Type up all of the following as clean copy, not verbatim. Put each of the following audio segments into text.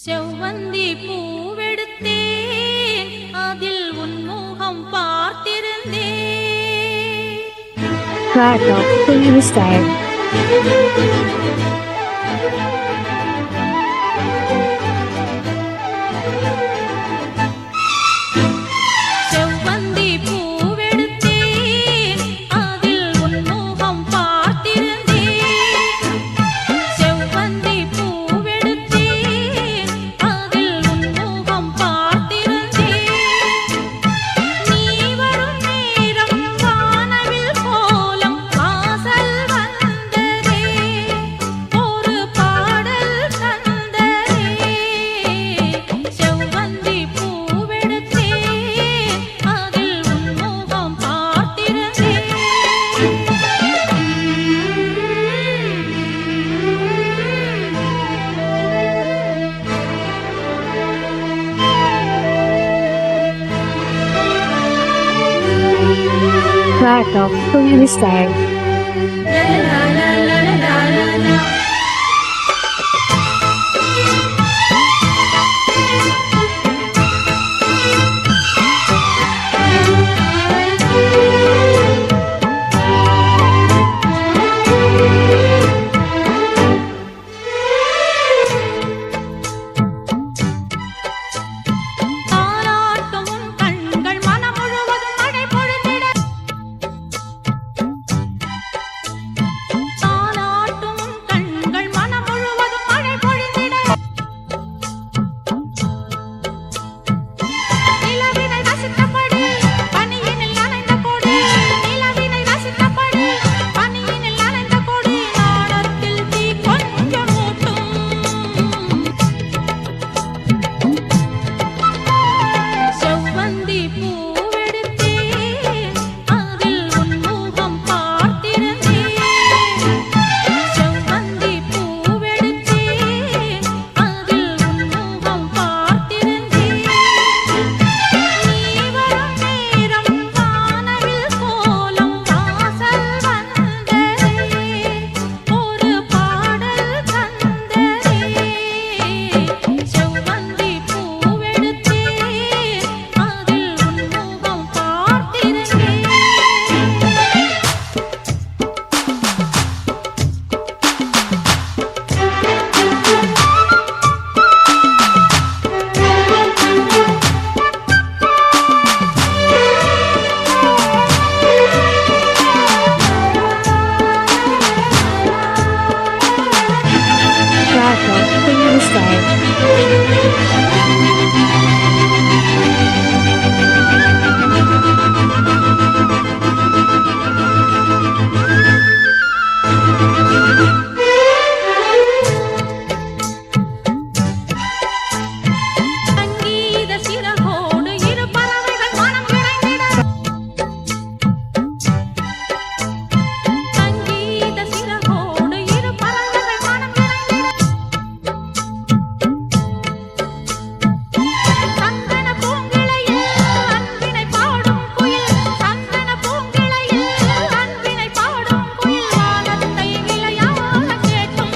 செவ்வந்தி பூவெடுத்தேன், அதில் உன்முகம் பார்த்திருந்தேன். Prato, Freestyle. செவ்வந்தி பூவெடுத்தேன், அதில் உன்முகம் பார்த்திருந்தேன். செவ்வந்தி பூவெடுத்தேன், அதில் உன்முகம் பார்த்திருந்தேன். நீ வரும் நேரம் வானவில் கோலம் வாசல் வந்ததே, ஒரு பாடல் தந்ததே. செவ்வந்தி பூவெடுத்தேன், அதில் உன்முகம் பார்த்திருந்தேன். Prato, Freestyle. லா லா லா லா லா லா. தாலாட்டும் உன் கண்கள் மனம் முழுவதும் மழை பொழிந்திட. தாலாட்டும் உன் கண்கள் மனம் முழுவதும் மழை பொழிந்திட. நிலவினை ரசித்தபடி பனியினில் நனைந்த கொடி, நிலவினை ரசித்தபடி பனியினில் நனைந்த கொடி, நாணத்தில் தீ கொஞ்சம் மூட்டும். செவ்வந்தி பூவெடுத்தேன், அதில் உன்முகம் பார்த்திருந்தேன். செவ்வந்தி பூவெடுத்தேன், அதில் உன்முகம் பார்த்திருந்தேன். நீ வரும் நேரம் வானவில் கோலம் வாசல் வந்ததே, ஒரு பாடல் தந்ததே. செவ்வந்தி பூவெடுத்தேன், அதில் உன்முகம் பார்த்திருந்தேன். Prato, Freestyle. சங்கீத சிறகோடு இரு பறவைகள் மனம் விரைந்திட. சங்கீத சிறகோடு இரு பறவைகள் மனம் விரைந்திட. சந்தன பூங்கிளையில் அன்பினை பாடும் குயில், சந்தன பூங்கிளையில் அன்பினை பாடும் குயில், வானத்தை விளையாட கேட்கும்.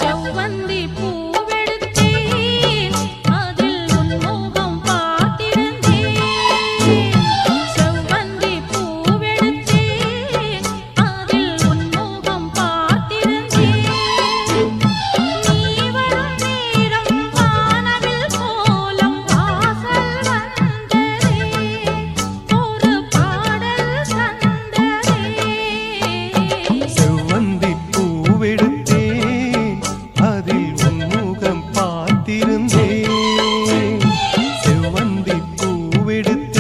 செவ்வந்தி பூவெடுத்தேன், அதில் உன்முகம் பார்த்திருந்தேன். செவ்வந்தி பூவெடுத்தேன், அதில் உன்முகம் பார்த்திருந்தேன். நீ வரும் நேரம் வானவில் கோலம் வாசல் வந்ததே, ஒரு பாடல் தந்ததே. செவ்வந்தி பூவெடுத்தேன், அதில் உன்முகம் பார்த்திருந்தேன். செவ்வந்தி பூவெடுத்தேன்,